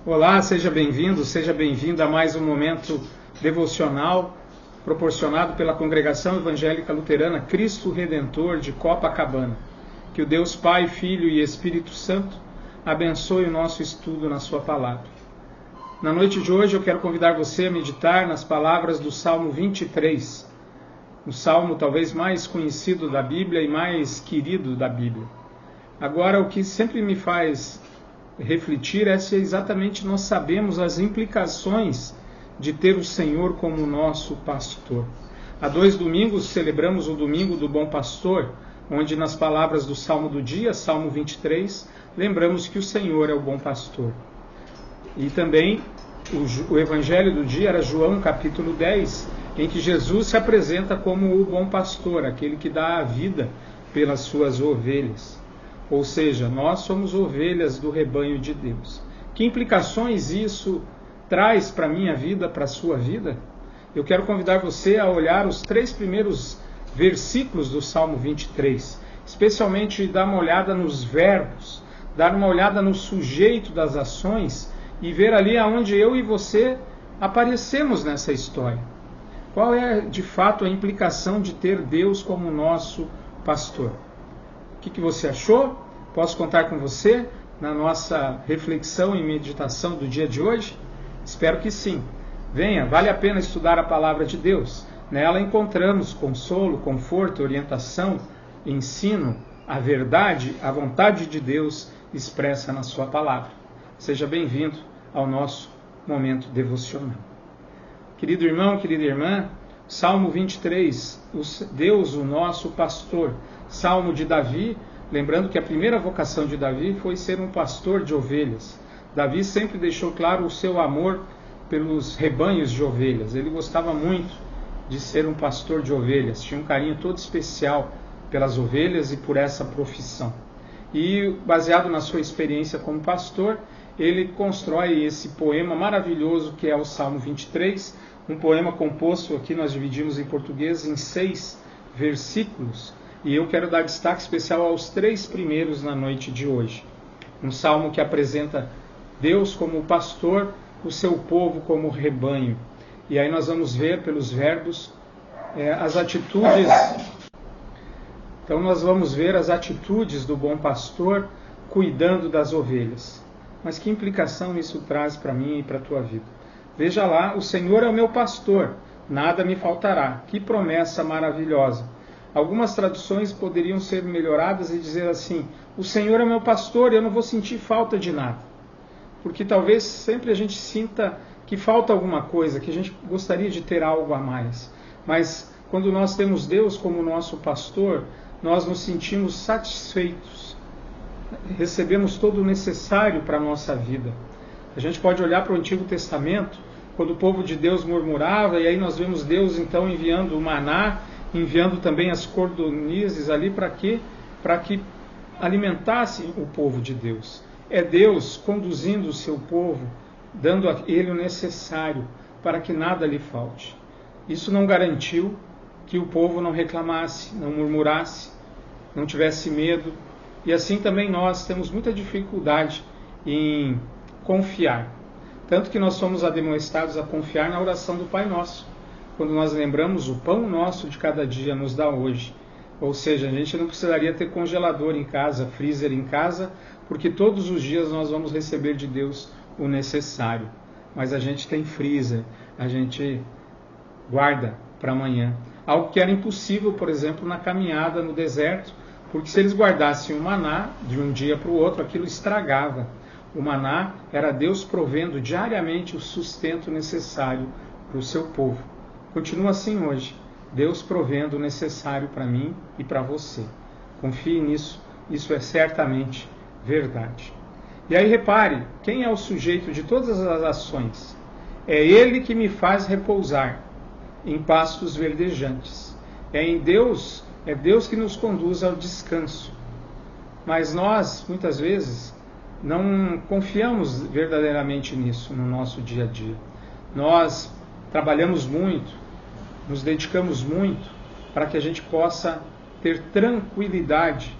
Olá, seja bem-vindo, seja bem-vinda a mais um momento devocional proporcionado pela Congregação Evangélica Luterana Cristo Redentor de Copacabana. Que o Deus Pai, Filho e Espírito Santo abençoe o nosso estudo na sua palavra. Na noite de hoje eu quero convidar você a meditar nas palavras do Salmo 23, o salmo talvez mais conhecido da Bíblia e mais querido da Bíblia. Agora, o que sempre me faz refletir é se exatamente nós sabemos as implicações de ter o Senhor como nosso pastor. Há 2 domingos celebramos o Domingo do Bom Pastor, onde nas palavras do Salmo do dia, Salmo 23, lembramos que o Senhor é o bom pastor. E também o Evangelho do dia era João capítulo 10, em que Jesus se apresenta como o bom pastor, aquele que dá a vida pelas suas ovelhas. Ou seja, nós somos ovelhas do rebanho de Deus. Que implicações isso traz para a minha vida, para a sua vida? Eu quero convidar você a olhar os 3 primeiros versículos do Salmo 23, especialmente dar uma olhada nos verbos, dar uma olhada no sujeito das ações e ver ali aonde eu e você aparecemos nessa história. Qual é, de fato, a implicação de ter Deus como nosso pastor? O que você achou? Posso contar com você na nossa reflexão e meditação do dia de hoje? Espero que sim. Venha, vale a pena estudar a palavra de Deus. Nela encontramos consolo, conforto, orientação, ensino, a verdade, a vontade de Deus expressa na sua palavra. Seja bem-vindo ao nosso momento devocional. Querido irmão, querida irmã, Salmo 23, Deus, o nosso pastor, Salmo de Davi, lembrando que a primeira vocação de Davi foi ser um pastor de ovelhas. Davi sempre deixou claro o seu amor pelos rebanhos de ovelhas. Ele gostava muito de ser um pastor de ovelhas, tinha um carinho todo especial pelas ovelhas e por essa profissão. E, baseado na sua experiência como pastor, ele constrói esse poema maravilhoso que é o Salmo 23, um poema composto, aqui nós dividimos em português, em 6 versículos, e eu quero dar destaque especial aos 3 primeiros na noite de hoje. Um salmo que apresenta Deus como pastor, o seu povo como rebanho. E aí nós vamos ver pelos verbos as atitudes. Então nós vamos ver as atitudes do bom pastor cuidando das ovelhas. Mas que implicação isso traz para mim e para a tua vida? Veja lá, o Senhor é o meu pastor, nada me faltará. Que promessa maravilhosa. Algumas traduções poderiam ser melhoradas e dizer assim: o Senhor é meu pastor e eu não vou sentir falta de nada. Porque talvez sempre a gente sinta que falta alguma coisa, que a gente gostaria de ter algo a mais. Mas quando nós temos Deus como nosso pastor, nós nos sentimos satisfeitos. Recebemos todo o necessário para a nossa vida. A gente pode olhar para o Antigo Testamento, quando o povo de Deus murmurava, e aí nós vemos Deus então enviando o maná, enviando também as cordonizes ali para quê? Para que alimentasse o povo de Deus. É Deus conduzindo o seu povo, dando a ele o necessário para que nada lhe falte. Isso não garantiu que o povo não reclamasse, não murmurasse, não tivesse medo. E assim também nós temos muita dificuldade em confiar. Tanto que nós somos admoestados a confiar na oração do Pai Nosso. Quando nós lembramos o pão nosso de cada dia nos dá hoje. Ou seja, a gente não precisaria ter congelador em casa, freezer em casa, porque todos os dias nós vamos receber de Deus o necessário. Mas a gente tem freezer, a gente guarda para amanhã. Algo que era impossível, por exemplo, na caminhada no deserto, porque se eles guardassem o maná de um dia para o outro, aquilo estragava. O maná era Deus provendo diariamente o sustento necessário para o seu povo. Continua assim hoje, Deus provendo o necessário para mim e para você. Confie nisso, isso é certamente verdade. E aí repare, quem é o sujeito de todas as ações? É Ele que me faz repousar em pastos verdejantes. É Deus que nos conduz ao descanso. Mas nós, muitas vezes, não confiamos verdadeiramente nisso no nosso dia a dia. Nós trabalhamos muito, nos dedicamos muito para que a gente possa ter tranquilidade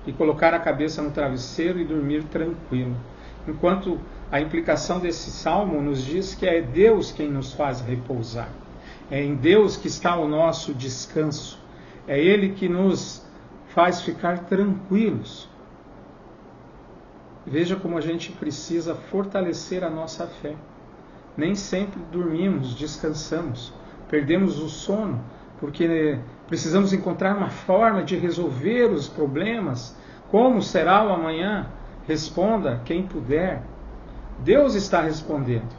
e colocar a cabeça no travesseiro e dormir tranquilo. enquanto a implicação desse salmo nos diz que é Deus quem nos faz repousar. É em Deus que está o nosso descanso. É Ele que nos faz ficar tranquilos. Veja como a gente precisa fortalecer a nossa fé. Nem sempre dormimos, descansamos, perdemos o sono, porque precisamos encontrar uma forma de resolver os problemas. Como será o amanhã? Responda quem puder. Deus está respondendo.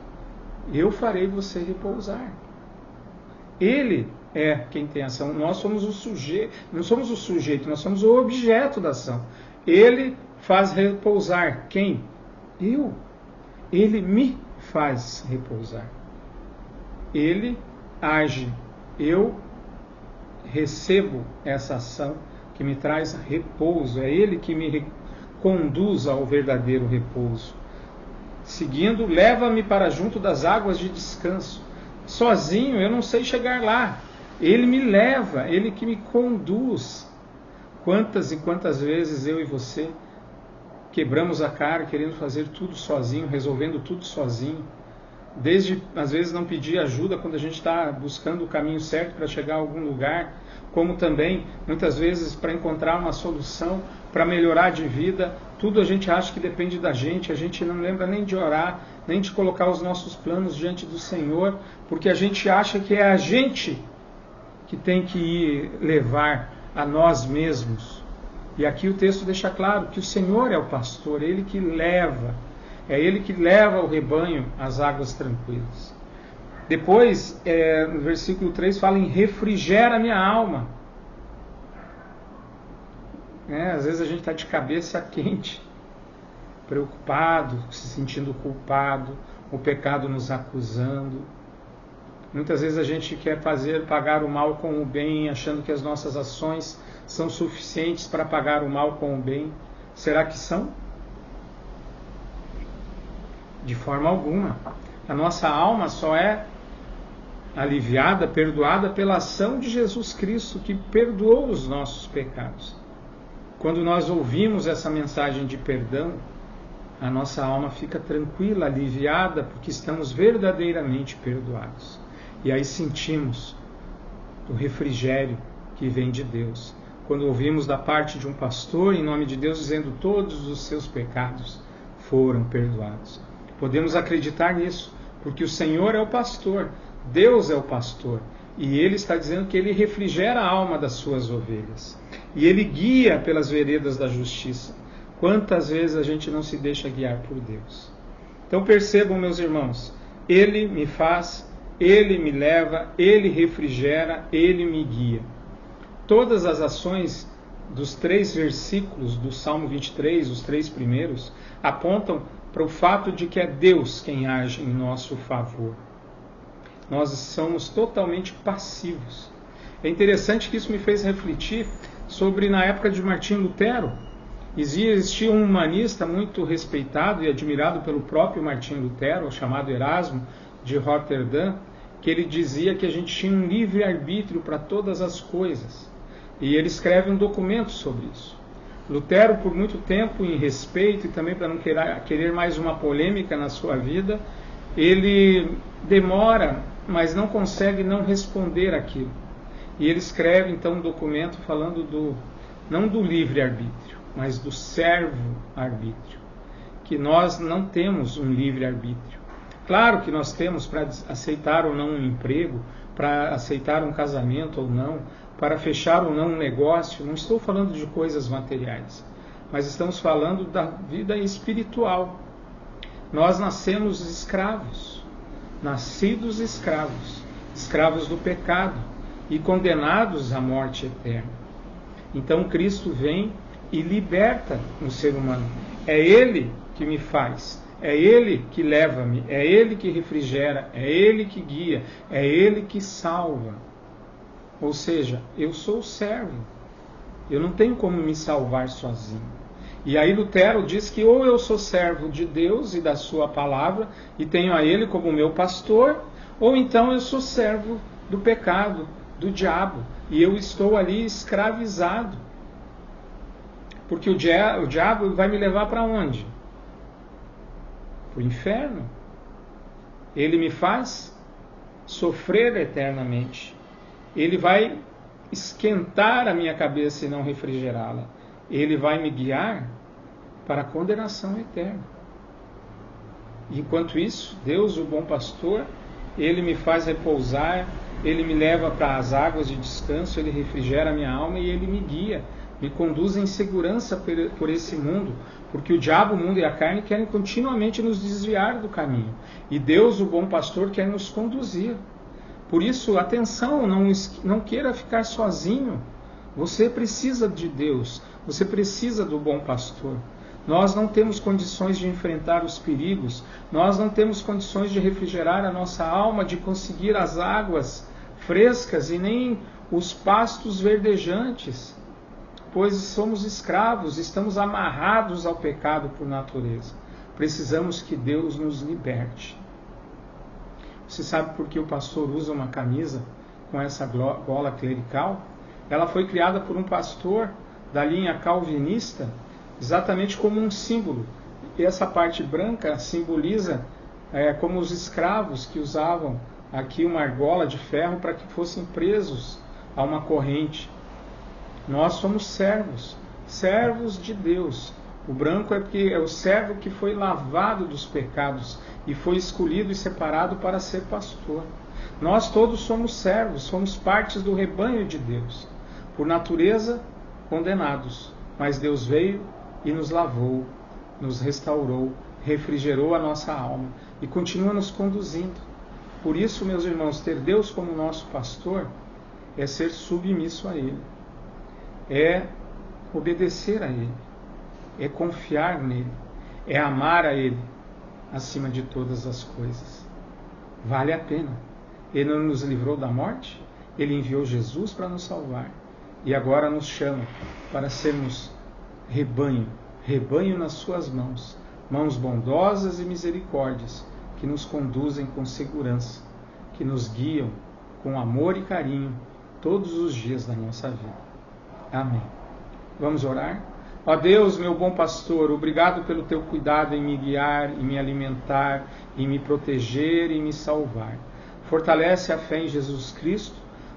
Eu farei você repousar. Ele é quem tem ação. Nós somos o sujeito, não somos o sujeito, nós somos o objeto da ação. Ele faz repousar. Quem? Eu. Ele me faz repousar. Ele age. Eu recebo essa ação que me traz repouso. É Ele que me conduz ao verdadeiro repouso. Seguindo, leva-me para junto das águas de descanso. Sozinho eu não sei chegar lá. Ele me leva, Ele que me conduz. Quantas e quantas vezes eu e você quebramos a cara querendo fazer tudo sozinho, resolvendo tudo sozinho. Desde, às vezes, não pedir ajuda quando a gente está buscando o caminho certo para chegar a algum lugar, como também, muitas vezes, para encontrar uma solução, para melhorar de vida, tudo a gente acha que depende da gente, a gente não lembra nem de orar, nem de colocar os nossos planos diante do Senhor, porque a gente acha que é a gente que tem que ir levar a nós mesmos. E aqui o texto deixa claro que o Senhor é o pastor, Ele que leva, é Ele que leva o rebanho às águas tranquilas. Depois, no versículo 3, fala em refrigera a minha alma. Às vezes a gente está de cabeça quente, preocupado, se sentindo culpado, o pecado nos acusando. Muitas vezes a gente quer pagar o mal com o bem, achando que as nossas ações são suficientes para pagar o mal com o bem. Será que são? De forma alguma. A nossa alma só é aliviada, perdoada pela ação de Jesus Cristo, que perdoou os nossos pecados. Quando nós ouvimos essa mensagem de perdão, a nossa alma fica tranquila, aliviada, porque estamos verdadeiramente perdoados. E aí sentimos o refrigério que vem de Deus. Quando ouvimos da parte de um pastor, em nome de Deus, dizendo todos os seus pecados foram perdoados. Podemos acreditar nisso, porque o Senhor é o pastor, Deus é o pastor, e Ele está dizendo que Ele refrigera a alma das suas ovelhas, e Ele guia pelas veredas da justiça. Quantas vezes a gente não se deixa guiar por Deus? Então percebam, meus irmãos, Ele me faz, Ele me leva, Ele refrigera, Ele me guia. Todas as ações dos 3 versículos do Salmo 23, os 3 primeiros, apontam para o fato de que é Deus quem age em nosso favor. Nós somos totalmente passivos. É interessante que isso me fez refletir sobre, na época de Martinho Lutero, existia um humanista muito respeitado e admirado pelo próprio Martinho Lutero, chamado Erasmo de Roterdã, que ele dizia que a gente tinha um livre-arbítrio para todas as coisas. E ele escreve um documento sobre isso. Lutero, por muito tempo, em respeito e também para não querer mais uma polêmica na sua vida, ele demora, mas não consegue não responder aquilo. E ele escreve então um documento falando não do livre-arbítrio, mas do servo-arbítrio. Que nós não temos um livre-arbítrio. Claro que nós temos para aceitar ou não um emprego, para aceitar um casamento ou não, para fechar ou não um negócio. Não estou falando de coisas materiais, mas estamos falando da vida espiritual. Nós nascemos escravos, nascidos escravos, escravos do pecado e condenados à morte eterna. Então Cristo vem e liberta o ser humano. É Ele que me faz, é Ele que leva-me, é Ele que refrigera, é Ele que guia, é Ele que salva. Ou seja, eu sou servo, eu não tenho como me salvar sozinho. E aí Lutero diz que ou eu sou servo de Deus e da sua palavra, e tenho a Ele como meu pastor, ou então eu sou servo do pecado, do diabo, e eu estou ali escravizado. Porque o diabo vai me levar para onde? para o inferno. Ele me faz sofrer eternamente. Ele vai esquentar a minha cabeça e não refrigerá-la. Ele vai me guiar para a condenação eterna. Enquanto isso, Deus, o bom pastor, Ele me faz repousar, Ele me leva para as águas de descanso, Ele refrigera a minha alma e Ele me guia, me conduz em segurança por esse mundo, porque o diabo, o mundo e a carne querem continuamente nos desviar do caminho. E Deus, o bom pastor, quer nos conduzir. Por isso, atenção, não queira ficar sozinho. Você precisa de Deus, você precisa do bom pastor. Nós não temos condições de enfrentar os perigos, nós não temos condições de refrigerar a nossa alma, de conseguir as águas frescas e nem os pastos verdejantes, pois somos escravos, estamos amarrados ao pecado por natureza. Precisamos que Deus nos liberte. Você sabe por que o pastor usa uma camisa com essa gola clerical? Ela foi criada por um pastor da linha calvinista, exatamente como um símbolo. E essa parte branca simboliza como os escravos que usavam aqui uma argola de ferro para que fossem presos a uma corrente. Nós somos servos de Deus. O branco é o servo que foi lavado dos pecados e foi escolhido e separado para ser pastor. Nós todos somos servos, somos partes do rebanho de Deus. Por natureza, condenados. Mas Deus veio e nos lavou, nos restaurou, refrigerou a nossa alma e continua nos conduzindo. Por isso, meus irmãos, ter Deus como nosso pastor é ser submisso a Ele, é obedecer a Ele, é confiar nele, é amar a Ele acima de todas as coisas. Vale a pena. Ele não nos livrou da morte, Ele enviou Jesus para nos salvar e agora nos chama para sermos rebanho nas suas mãos bondosas e misericórdias, que nos conduzem com segurança, que nos guiam com amor e carinho todos os dias da nossa vida. Amém. Vamos orar? Ó Deus, meu bom pastor, obrigado pelo teu cuidado em me guiar, em me alimentar, em me proteger e em me salvar. Fortalece a fé em Jesus Cristo,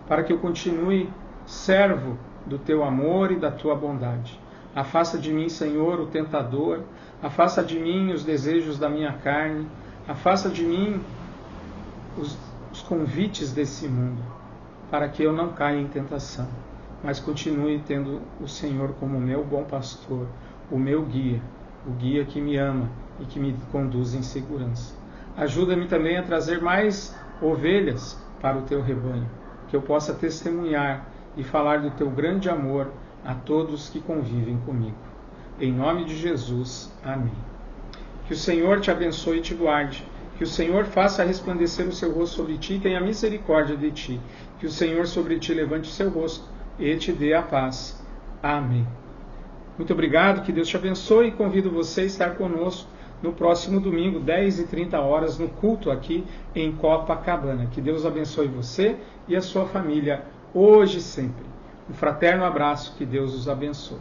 para que eu continue servo do teu amor e da tua bondade. Afasta de mim, Senhor, o tentador, afasta de mim os desejos da minha carne, afasta de mim os convites desse mundo, para que eu não caia em tentação, mas continue tendo o Senhor como meu bom pastor, o meu guia, o guia que me ama e que me conduz em segurança. Ajuda-me também a trazer mais ovelhas para o teu rebanho, que eu possa testemunhar e falar do teu grande amor a todos que convivem comigo. Em nome de Jesus, amém. Que o Senhor te abençoe e te guarde. Que o Senhor faça resplandecer o seu rosto sobre ti e tenha misericórdia de ti. Que o Senhor sobre ti levante o seu rosto e te dê a paz. Amém. Muito obrigado, que Deus te abençoe e convido você a estar conosco no próximo domingo, 10h30, no culto aqui em Copacabana. Que Deus abençoe você e a sua família, hoje e sempre. Um fraterno abraço, que Deus os abençoe.